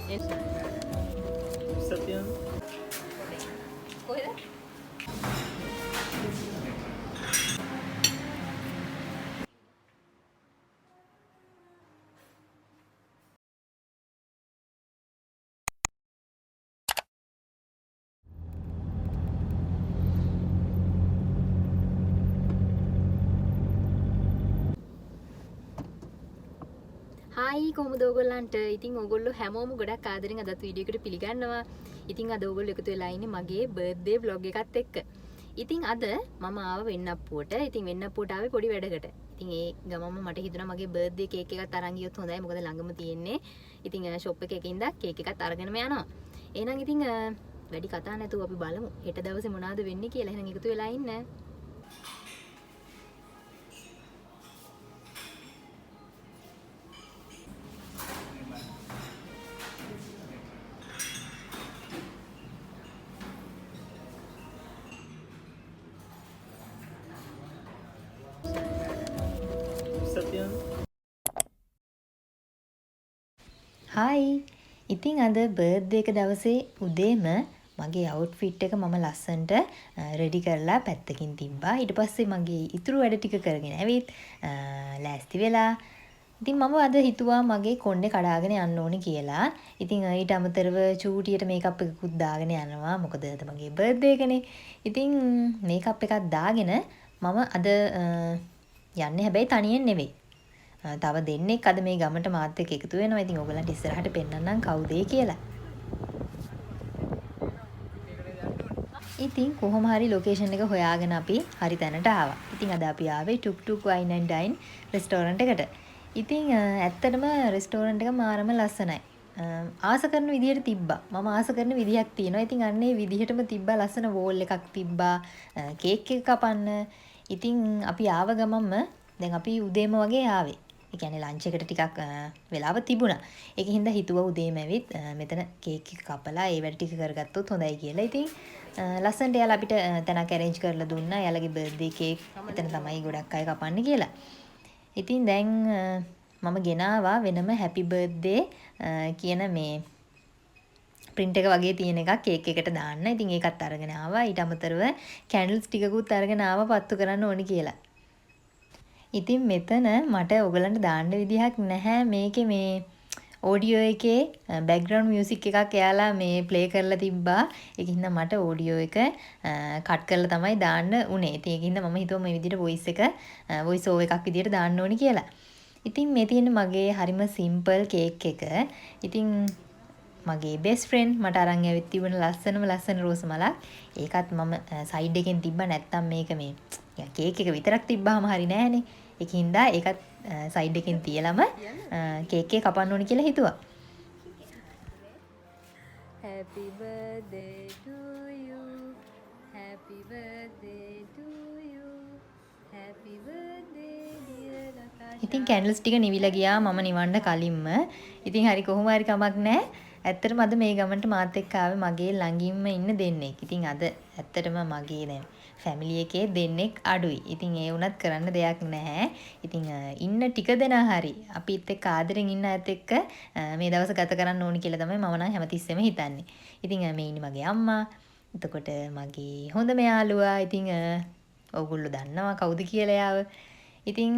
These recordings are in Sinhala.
සත්‍යම් කොහෙද? හායි කොහොමද ඔයගොල්ලන්ට? ඉතින් ඔයගොල්ලෝ හැමෝම ගොඩක් ආදරෙන් අදත් වීඩියෝ එකට පිළිගන්නවා. ඉතින් අද ඔයගොල්ලෝ එකතු වෙලා ඉන්නේ මගේ බර්ත්ඩේ vlog එකත් එක්ක. ඉතින් අද මම ආව වෙන්නප්පුවට. ඉතින් වෙන්නප්පුවට ආවේ පොඩි වැඩකට. ඉතින් ඒ ගමම මට හිතුණා මගේ බර්ත්ඩේ කේක් එකත් අරන් ගියොත් හොඳයි. මොකද ළඟම තියෙන්නේ. ඉතින් ෂොප් එකක ඉඳලා කේක් එකත් අරගෙනම යනවා. එහෙනම් ඉතින් වැඩි කතා නැතුව අපි බලමු හෙට දවසේ මොනවද වෙන්නේ කියලා. එහෙනම් එකතු වෙලා ඉන්න. සත්‍යම් හායි ඉතින් අද බර්ත්ඩේ එක දවසේ උදේම මගේ අවුට්ෆිට් එක මම ලස්සනට රෙඩි කරලා පැත්තකින් තිබ්බා. ඊට පස්සේ මගේ ඉතුරු වැඩ ටික කරගෙන ඇවිත් ලෑස්ති වෙලා ඉතින් මම අද හිතුවා මගේ කොණ්ඩේ කඩාගෙන යන්න ඕනේ කියලා. ඉතින් ඊට අමතරව චූටියට මේකප් එකකුත් දාගෙන යනවා. මොකද අද මගේ බර්ත්ඩේ එකනේ. ඉතින් මේකප් එකක් දාගෙන මම අද යන්නේ හැබැයි තනියෙන් නෙවෙයි. තව දෙන්නෙක් අද මේ ගමට මාත් එක්ක එකතු වෙනවා. ඉතින් ඕගලන්ට ඉස්සරහට පෙන්නන්නම් කවුද කියලා. ඉතින් කොහොම හරි ලොකේෂන් එක හොයාගෙන අපි හරි තැනට ආවා. ඉතින් අද අපි ආවේ ටුක් ටුක් වයින් ඇන්ඩ් ඩයින් රෙස්ටෝරන්ට් එකට. ඉතින් ඇත්තටම රෙස්ටෝරන්ට් එක මාරම ලස්සනයි. ආස කරන විදිහට තිබ්බා. මම ආස කරන විදිහක් තියෙනවා. ඉතින් අන්න ඒ විදිහටම තිබ්බා. ලස්සන වෝල් එකක් තිබ්බා. කේක් එක කපන්න. ඉතින් අපි ආව ගමන්ම දැන් අපි උදේම වගේ ආවේ. ඒ කියන්නේ ලන්ච් එකට ටිකක් වෙලාව තිබුණා. ඒකින් හින්දා හිතුවා උදේම ඇවිත් මෙතන කේක් එක කපලා ඒ වැඩ ටික කරගත්තොත් හොඳයි කියලා. ඉතින් ලස්සනට එයාලා අපිට තැනක් ඇරේන්ජ් කරලා දුන්නා. එයාලගේ බර්ත්ඩේ කේක් එතන තමයි ගොඩක් අය කපන්නේ කියලා. ඉතින් දැන් මම ගෙනාවා වෙනම හැපි බර්ත්ඩේ කියන මේ print එක වගේ තියෙන එකක් කේක් එකට දාන්න. ඉතින් ඒකත් අරගෙන ආවා. ඊට අමතරව කැන්ඩල්ස් ටිකකුත් අරගෙන ආවා පත්තු කරන්න ඕනි කියලා. ඉතින් මෙතන මට ඔයගලන්ට දාන්න විදිහක් නැහැ. මේකේ මේ ඔඩියෝ එකේ බෑග්ග්‍රවුන්ඩ් මියුසික් එකක් එයාලා මේ ප්ලේ කරලා තිබ්බා. ඒකින්ද මට ඔඩියෝ එක කට් කරලා තමයි දාන්න උනේ. ඉතින් ඒකින්ද මම හිතුවා මේ විදිහට වොයිස් ඕවර් එකක් විදිහට දාන්න ඕනි කියලා. ඉතින් මේ තියෙන මගේ හරිම සිම්පල් කේක් එක. ඉතින් මගේ බෙස්ට් ෆ්‍රෙන්ඩ් මට අරන් ඇවිත් තිබුණ ලස්සන රෝස මලක්. ඒකත් මම සයිඩ් එකෙන් තිබ්බා. නැත්තම් මේක මේ කේක් එක විතරක් තිබ්බාම හරි නෑනේ. ඒකින්ද ඒකත් සයිඩ් එකෙන් තියලම කේක් එක කපන්න ඕනි කියලා හිතුවා. Happy birthday to you. Happy birthday to you. Happy birthday dear Nathasha. ඉතින් කැන්ඩල්ස් ටික නිවිලා ගියා මම නිවන්න කලින්ම. ඉතින් හරි කොහොම හරි කමක් නැහැ. ඇත්තටම අද මේ ගමන්ට මාත් එක්ක ආවේ මගේ ළඟින්ම ඉන්න දෙන්නෙක්. ඉතින් අද ඇත්තටම මගේ දැන් ෆැමිලි එකේ දෙන්නෙක් අඩුයි. ඉතින් ඒ වුණත් කරන්න දෙයක් නැහැ. ඉතින් ඉන්න ටික දෙනා හරි අපිත් එක්ක ආදරෙන් ඉන්න අයත් එක්ක මේ දවස් ගත කරන්න ඕනි කියලා තමයි මම නම් හැමතිස්සෙම හිතන්නේ. ඉතින් මේ ඉන්නේ මගේ අම්මා. එතකොට මගේ හොඳම යාළුවා. ඉතින් ඔයගොල්ලෝ දන්නවා කවුද කියලා යාව. ඉතින්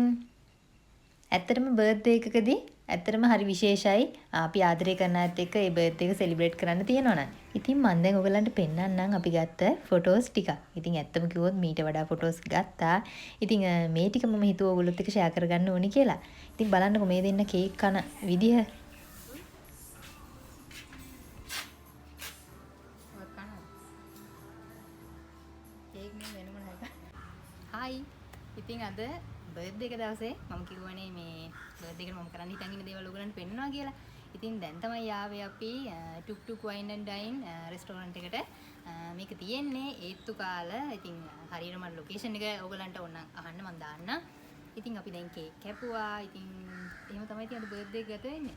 ඇත්තටම බර්ත්ඩේ එකකදී ඇත්තටම හරි විශේෂයි. අපි ආදරය කරන අයත් එක්ක ඒ බර්ත්ඩේ එක සෙලිබ්‍රේට් කරන්න තියෙනවා නම්. ඉතින් මම දැන් ඔයගලන්ට පෙන්නන්නම් අපි ගත්ත ෆොටෝස් ටික. ඉතින් ඇත්තම කිව්වොත් මීට වඩා ෆොටෝස් ගත්තා. ඉතින් මේ ටික මම හිතුවා ඔයගොල්ලොත් එක්ක ෂෙයා කරගන්න ඕනි කියලා. ඉතින් බලන්නකො මේ දෙන්න කේක් කන විදිහ. හායි. ඉතින් අද බර්ත්ඩේ එක දවසේ මම කිව්වනේ මේ බර්ත්ඩේ එකට මම කරන්න හිතන් ඉන්න දේවල් ඔයගලන්ට පෙන්නනවා කියලා. ඉතින් දැන් තමයි ආවේ අපි ටුක් ටුක් වයින් ඇන්ඩ් ඩයින් රෙස්ටෝරන්ට් එකට. මේක තියෙන්නේ ඒත්තු කාල. ඉතින් හරියටම ලොකේෂන් එක ඔයගලන්ට ඕන අහන්න මම දාන්න. ඉතින් අපි දැන් කේක් කැපුවා. ඉතින් එහෙම තමයි ඉතින් අද බර්ත්ඩේ එක ගත වෙන්නේ.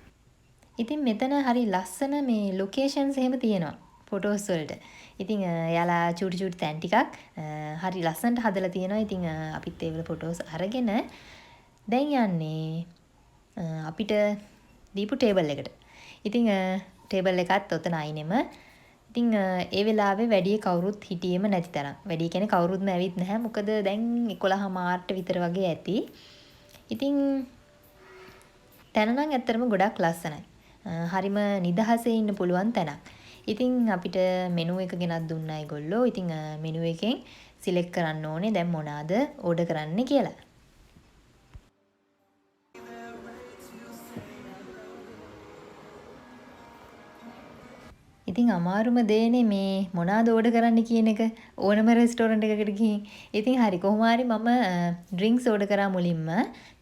ඉතින් මෙතන හරි ලස්සන මේ ලොකේෂන්ස් එහෙම තියෙනවා. ෆොටෝස් වලට. ඉතින් එයාලා චූටි තැන් ටිකක් හරි ලස්සනට හදලා තියෙනවා. ඉතින් අපිත් ඒ වල ෆොටෝස් අරගෙන දැන් යන්නේ අපිට දීපු ටේබල් එකට. ඉතින් ටේබල් එකත් ඔතන අයිනෙම. ඉතින් ඒ වෙලාවේ වැඩි කවුරුත් හිටියේම නැති තරම්. වැඩි කියන්නේ කවුරුත්ම ඇවිත් නැහැ. මොකද දැන් 11 මාර්ට විතර වගේ ඇති. ඉතින් තැන නම් ඇත්තටම ගොඩක් ලස්සනයි. හරිම නිදහසේ ඉන්න පුළුවන් තැනක්. ඉතින් අපිට මෙනු එක ගෙනත් දුන්නා ඒගොල්ලෝ. ඉතින් මෙනු එකෙන් සිලෙක්ට් කරන්න ඕනේ දැන් මොනවාද ඕඩර් කරන්න කියලා. ඉතින් අමාරුම දේනේ මේ මොනවාද ඕඩර් කරන්න කියන එක ඕනම රෙස්ටෝරන්ට් එකකට ගිහින්. ඉතින් හරි කොහොම හරි මම ඩ්‍රින්ක්ස් ඕඩර් කරා මුලින්ම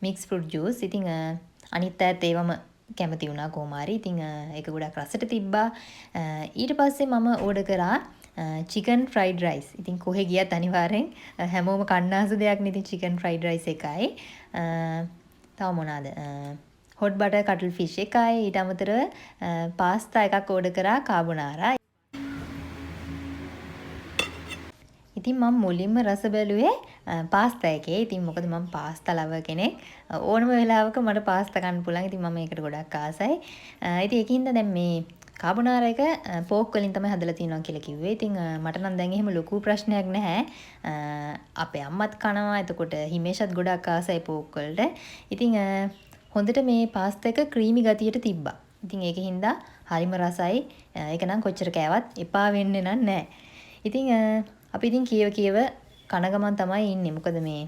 මික්ස් ෆෘට් ජූස්. ඉතින් අනිත් අයත් ඒවම කැමති වුණා කොහොම හරි. ඉතින් ඒක ගොඩක් රසට තිබ්බා. ඊට පස්සේ මම ඕඩර් කරා චිකන් ෆ්‍රයිඩ් රයිස්. ඉතින් කොහෙ ගියත් අනිවාර්යෙන් හැමෝම කන්නාසු දෙයක් නේ ඉතින් චිකන් ෆ්‍රයිඩ් රයිස් එකයි. තව මොනවාද? හොට් බටර් කටල් ෆිෂ් එකයි. ඊට අමතරව පාස්තා එකක් ඕඩර් කරා කාබෝනාරා. ඉතින් මම මුලින්ම රස බැලුවේ පාස්තා එකේ. ඉතින් මොකද මම පාස්තා ලවර් කෙනෙක්. ඕනම වෙලාවක මට පාස්තා කන්න පුළුවන්. ඉතින් මම ඒකට ගොඩක් ආසයි. ඉතින් ඒකින්ද දැන් මේ කාබෝනාරා එක පෝක් වලින් තමයි හදලා තියෙනවා කියලා කිව්වේ. ඉතින් මට නම් දැන් එහෙම ලොකු ප්‍රශ්නයක් නැහැ. අපේ අම්මත් කනවා. එතකොට හිමේෂත් ගොඩක් ආසයි පෝක් වලට. ඉතින් හොඳට මේ පාස්තා එක ක්‍රීමි ගතියට තිබ්බා. ඉතින් ඒකින්ද හරිම රසයි. ඒක නම් කොච්චර කෑවත් එපා වෙන්නේ නැහැ. ඉතින් අපි ඉතින් කියව කන ගමන් තමයි ඉන්නේ. මොකද මේ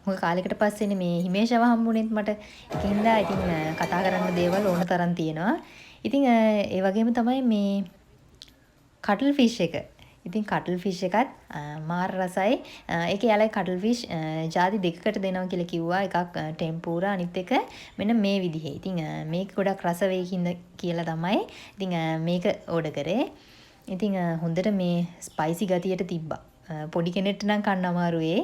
මොකද කාලෙකට පස්සේනේ මේ හිමේෂව හම්බුනේත් මට. ඒකින්ද ඉතින් කතා කරන්න දේවල් ඕන තරම් තියෙනවා. ඉතින් ඒ වගේම තමයි මේ කටල් ෆිෂ් එක. ඉතින් කටල් ෆිෂ් එකත් මාර රසයි. ඒකේ යාලයි කටල් ෆිෂ් ජාති දෙකකට දෙනවා කියලා කිව්වා. එකක් ටෙම්පූරා අනිත් එක මෙන්න මේ විදිහේ. ඉතින් මේක ගොඩක් රස වෙයි කියලා තමයි ඉතින් මේක ඕඩර් කරේ. ඉතින් හොඳට මේ ස්පයිසි ගතියට තිබ්බා. පොඩි කෙනෙක්ට නම් කන්න අමාරුවේ.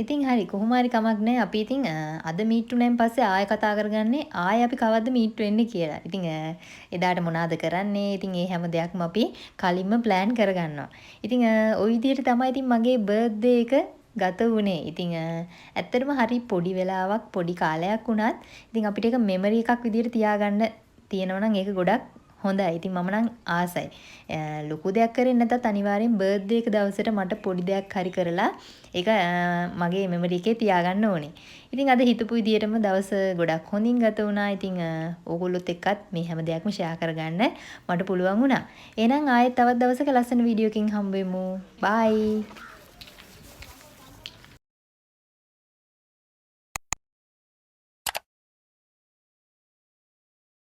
ඉතින් හරි කොහොම හරි කමක් නැහැ. අපි ඉතින් අද මීට් උනයින් පස්සේ ආයෙ කතා කරගන්නේ ආයෙ අපි කවද්ද මීට් වෙන්නේ කියලා. ඉතින් එදාට මොනවද කරන්නේ? ඉතින් ඒ හැම දෙයක්ම අපි කලින්ම ප්ලෑන් කරගන්නවා. ඉතින් ওই විදිහට තමයි ඉතින් මගේ බර්ත්ඩේ එක ගත වුණේ. ඉතින් ඇත්තටම හරි පොඩි වෙලාවක් පොඩි කාලයක් වුණත් ඉතින් අපිට ඒක මෙමරි එකක් විදිහට තියාගන්න තියෙනවා නම් ඒක ගොඩක් හොඳයි. ඉතින් මම නම් ආසයි. ලොකු දෙයක් කරේ නැතත් අනිවාර්යෙන් බර්ත්ඩේ එක දවසට මට පොඩි දෙයක් හරි කරලා ඒක මගේ මෙමරි එකේ තියාගන්න ඕනේ. ඉතින් අද හිතපු විදියටම දවස ගොඩක් හොඳින් ගත වුණා. ඉතින් ඕගොල්ලොත් එක්කත් මේ හැම දෙයක්ම ෂෙයා කරගන්න මට පුළුවන් වුණා. එහෙනම් ආයෙත් තවත් දවසක ලස්සන වීඩියෝ එකකින් හම්බ වෙමු. බයි.